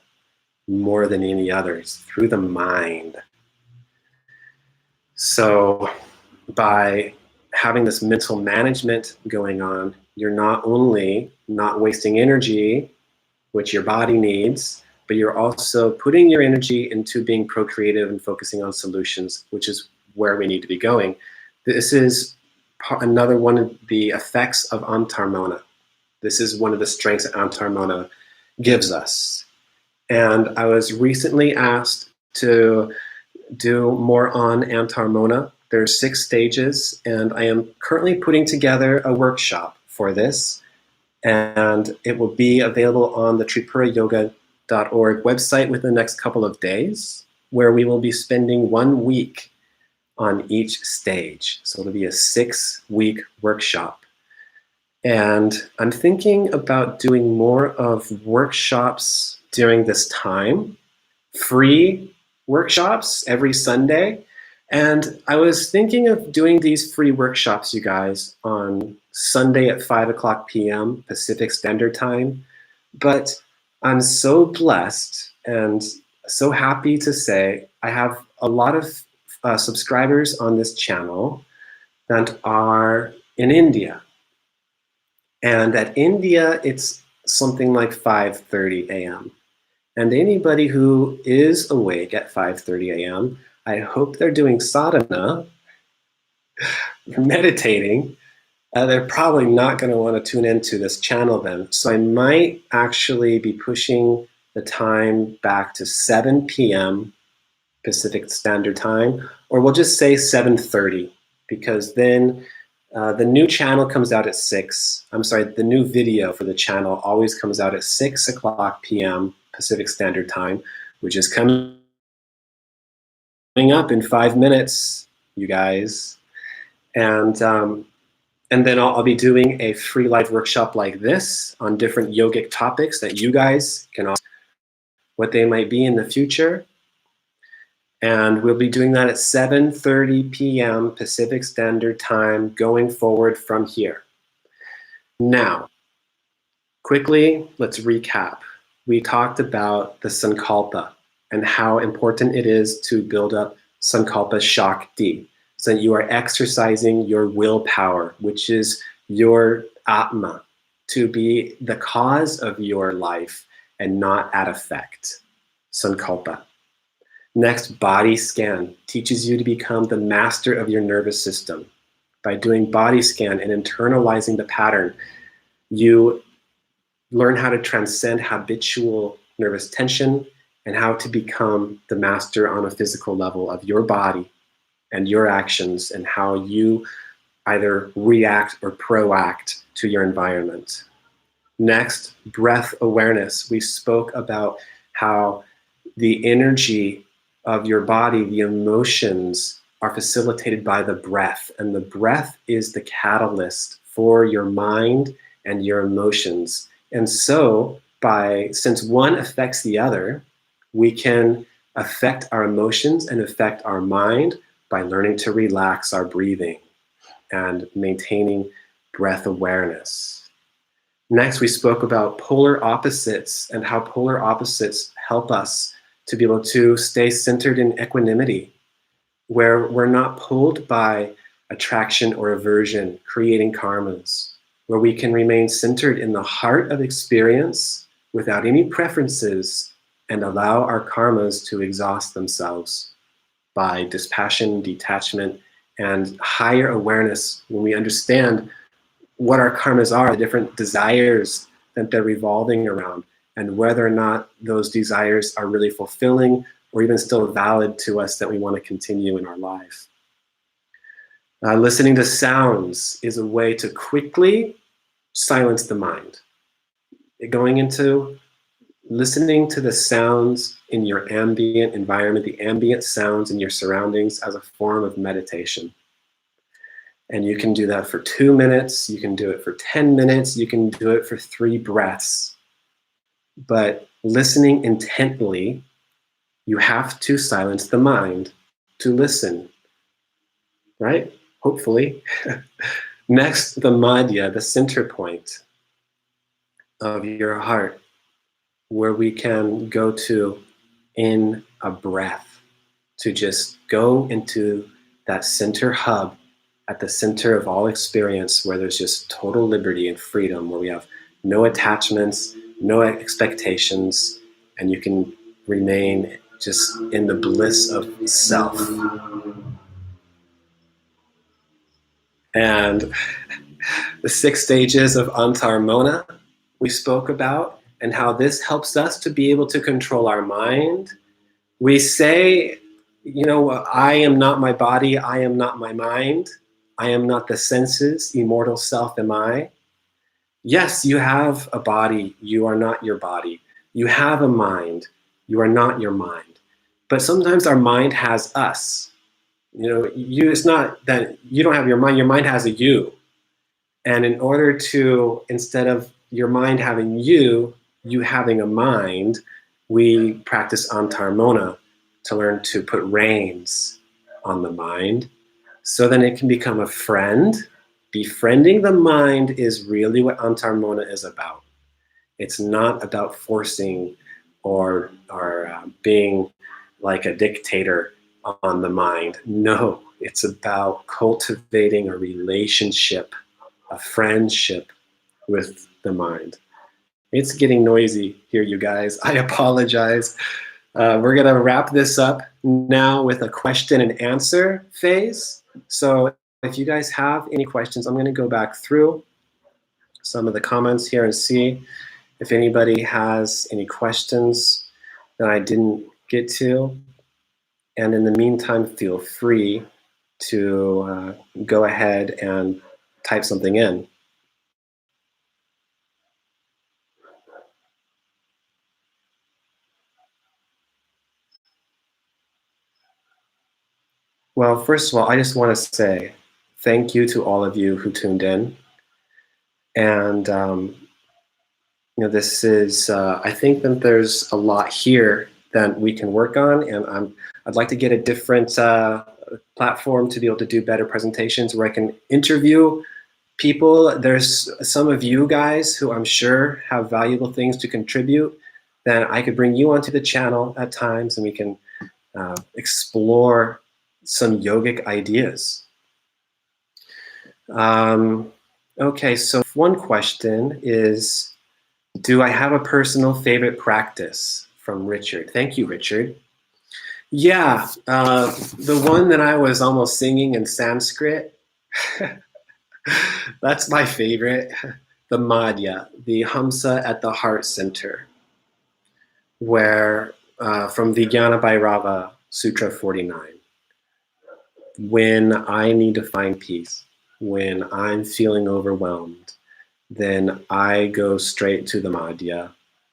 more than any others, through the mind. So by having this mental management going on, you're not only not wasting energy, which your body needs, but you're also putting your energy into being procreative and focusing on solutions, which is where we need to be going. This is another one of the effects of antar mouna. This is one of the strengths that antar mouna gives us. And I was recently asked to do more on antar mouna. There's 6 stages, and I am currently putting together a workshop for this. And it will be available on the tripurayoga.org website within the next couple of days, where we will be spending 1 week on each stage. So it'll be a 6-week workshop. And I'm thinking about doing more of workshops during this time, free workshops every Sunday. And I was thinking of doing these free workshops, you guys, on Sunday at 5:00 p.m. Pacific Standard Time. But I'm so blessed and so happy to say I have a lot of subscribers on this channel that are in India. And at India, it's something like 5:30 a.m. And anybody who is awake at 5:30 a.m., I hope they're doing sadhana, meditating. They're probably not going to want to tune into this channel then. So I might actually be pushing the time back to 7 p.m. Pacific Standard Time, or we'll just say 7:30, because then the new channel comes out at 6. I'm sorry, the new video for the channel always comes out at 6:00 p.m. Pacific Standard Time, which is coming up in 5 minutes, you guys. And then I'll be doing a free live workshop like this on different yogic topics that you guys can ask what they might be in the future. And we'll be doing that at 7:30 p.m. Pacific Standard Time going forward from here. Now, quickly, let's recap. We talked about the sankalpa and how important it is to build up sankalpa shakti, so that you are exercising your willpower, which is your atma, to be the cause of your life and not at effect. Sankalpa. Next, body scan teaches you to become the master of your nervous system. By doing body scan and internalizing the pattern, you learn how to transcend habitual nervous tension and how to become the master on a physical level of your body and your actions and how you either react or proact to your environment. Next, breath awareness. We spoke about how the energy of your body, the emotions are facilitated by the breath. And the breath is the catalyst for your mind and your emotions. And so, since one affects the other, we can affect our emotions and affect our mind by learning to relax our breathing and maintaining breath awareness. Next, we spoke about polar opposites and how polar opposites help us to be able to stay centered in equanimity, where we're not pulled by attraction or aversion, creating karmas, where we can remain centered in the heart of experience without any preferences and allow our karmas to exhaust themselves by dispassion, detachment, and higher awareness when we understand what our karmas are, the different desires that they're revolving around, and whether or not those desires are really fulfilling or even still valid to us that we want to continue in our life. Listening to sounds is a way to quickly silence the mind. Going into listening to the sounds in your ambient environment, the ambient sounds in your surroundings as a form of meditation. And you can do that for 2 minutes, you can do it for 10 minutes, you can do it for 3 breaths. But listening intently, you have to silence the mind to listen, right? Hopefully. Next, the Madhya, the center point of your heart, where we can go to in a breath, to just go into that center hub at the center of all experience, where there's just total liberty and freedom, where we have no attachments, no expectations, and you can remain just in the bliss of self. And the 6 stages of antar mouna we spoke about, and how this helps us to be able to control our mind. We say, I am not my body, I am not my mind, I am not the senses, immortal self am I. Yes, you have a body, you are not your body. You have a mind, you are not your mind. But sometimes our mind has us. It's not that you don't have your mind has a you. And in order to, instead of your mind having you having a mind, we practice antar mouna to learn to put reins on the mind so then it can become a friend. Befriending the mind is really what antar mouna is about. It's not about forcing or being like a dictator on the mind. No, it's about cultivating a relationship, a friendship with the mind. It's getting noisy here, you guys. I apologize. We're going to wrap this up now with a question and answer phase. So if you guys have any questions, I'm going to go back through some of the comments here and see if anybody has any questions that I didn't get to. And in the meantime, feel free to go ahead and type something in. Well, first of all, I just want to say thank you to all of you who tuned in. And, this is, I think that there's a lot here that we can work on. And I'd like to get a different platform to be able to do better presentations where I can interview people. There's some of you guys who I'm sure have valuable things to contribute. Then I could bring you onto the channel at times and we can explore some yogic ideas. Okay, so one question is, do I have a personal favorite practice? From Richard. Thank you, Richard. Yeah, the one that I was almost singing in Sanskrit, that's my favorite. The Madhya, the hamsa at the heart center, where from Vijnana Bhairava, Sutra 49. When I need to find peace, when I'm feeling overwhelmed, then I go straight to the Madhya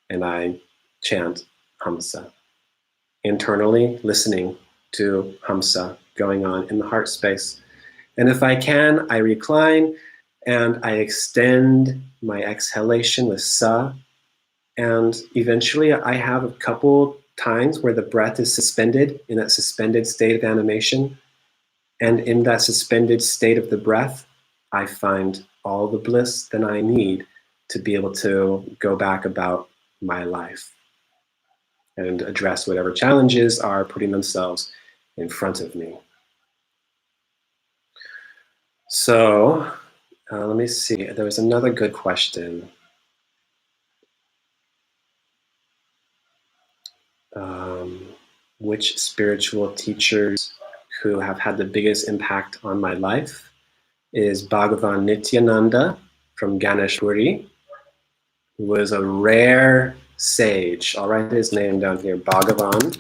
and I chant hamsa. internally listening to hamsa going on in the heart space. And if I can, I recline and I extend my exhalation with sa. And eventually I have a couple times where the breath is suspended in that suspended state of animation. And in that suspended state of the breath, I find all the bliss that I need to be able to go back about my life and address whatever challenges are putting themselves in front of me. So let me see. There was another good question. Which spiritual teachers who have had the biggest impact on my life is Bhagavan Nityananda from Ganeshpuri, who was a rare sage. I'll write his name down here, Bhagavan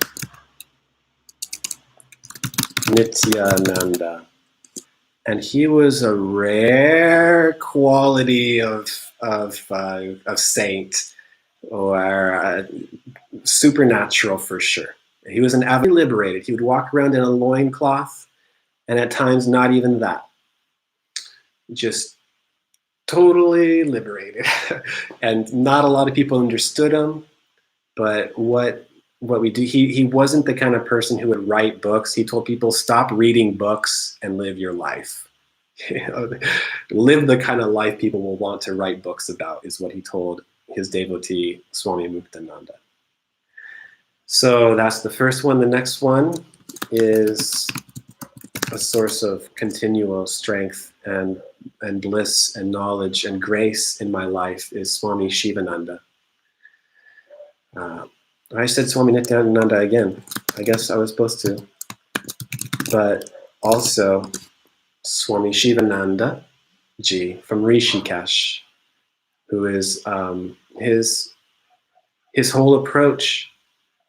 Nityananda. And he was a rare quality of saint, or supernatural for sure. He was an avid liberated. He would walk around in a loincloth, and at times not even that. Just totally liberated. And not a lot of people understood him, but what we do, he wasn't the kind of person who would write books. He told people, stop reading books and live your life. Live the kind of life people will want to write books about, is what he told his devotee, Swami Muktananda. So that's the first one. The next one is a source of continual strength and bliss and knowledge and grace in my life is Swami Shivananda. I said Swami Nityananda again. I guess I was supposed to. But also Swami Shivananda ji from Rishikesh, who is his whole approach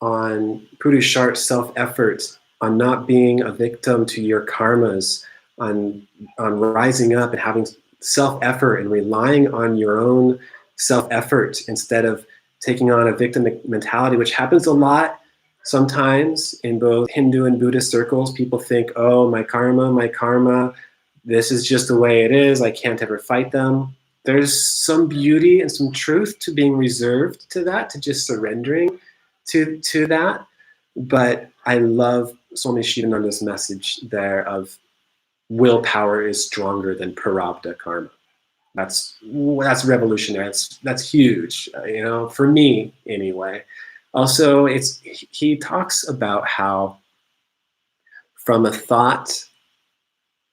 on Purushart self-effort, on not being a victim to your karmas, on rising up and having self-effort and relying on your own self-effort instead of taking on a victim mentality, which happens a lot sometimes in both Hindu and Buddhist circles. People think, oh, my karma, this is just the way it is, I can't ever fight them. There's some beauty and some truth to being reserved to that, to just surrendering to that. But I love Swami Shivananda's message there of willpower is stronger than prarabdha karma. That's revolutionary. That's huge, for me anyway. Also, he talks about how from a thought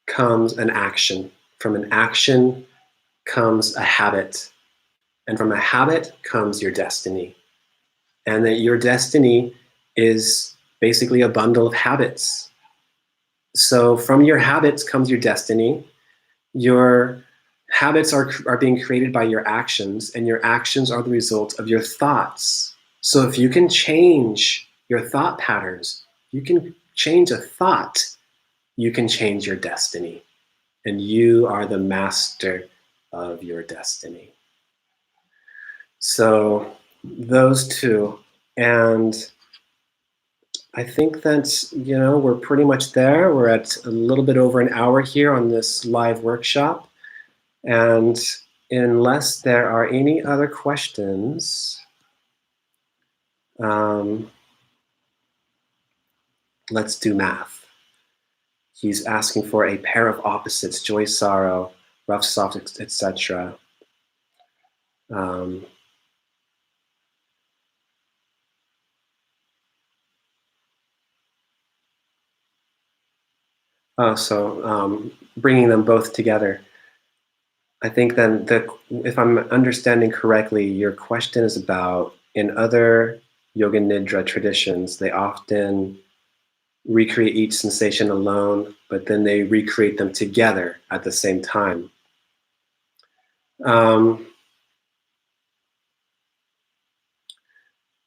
comes an action, from an action comes a habit, and from a habit comes your destiny. And that your destiny is basically a bundle of habits. So from your habits comes your destiny. Your habits are being created by your actions, and your actions are the result of your thoughts. So if you can change your thought patterns, you can change a thought, you can change your destiny. And you are the master of your destiny. So those two. And I think that's, we're pretty much there. We're at a little bit over an hour here on this live workshop. And unless there are any other questions, let's do math. He's asking for a pair of opposites, joy, sorrow, rough, soft, etc. Bringing them both together. I think then if I'm understanding correctly, your question is about, in other Yoga Nidra traditions, they often recreate each sensation alone, but then they recreate them together at the same time.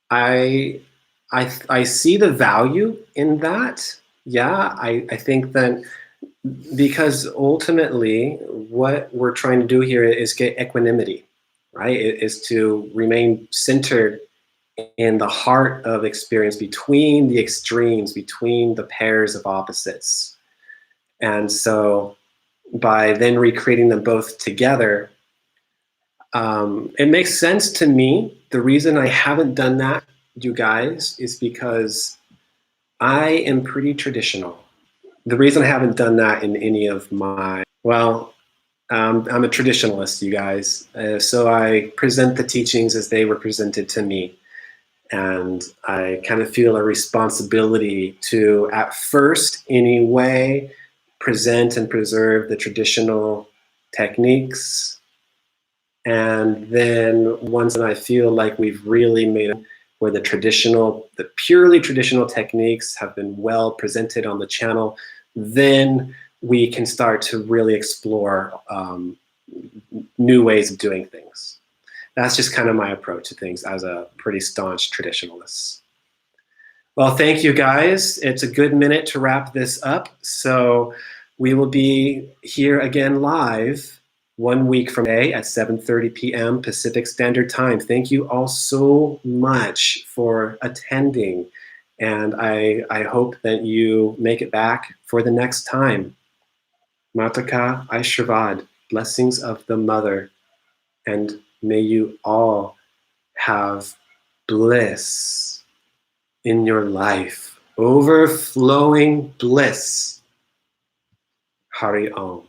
I see the value in that. Yeah, I think that because ultimately what we're trying to do here is get equanimity, right? It is to remain centered in the heart of experience, between the extremes, between the pairs of opposites. And so by then recreating them both together, it makes sense to me. The reason I haven't done that, you guys, is because I am pretty traditional. The reason I haven't done that in any of my, well, I'm a traditionalist, you guys. So I present the teachings as they were presented to me. And I kind of feel a responsibility to, at first anyway, present and preserve the traditional techniques. And then once I feel like we've really made it where the purely traditional techniques have been well presented on the channel, then we can start to really explore new ways of doing things. That's just kind of my approach to things as a pretty staunch traditionalist. Well, thank you guys. It's a good minute to wrap this up. So we will be here again live 1 week from today at 7:30 p.m. Pacific Standard Time. Thank you all so much for attending. And I hope that you make it back for the next time. Mataka Aishirvad, blessings of the Mother. And may you all have bliss in your life, overflowing bliss. Hari Om.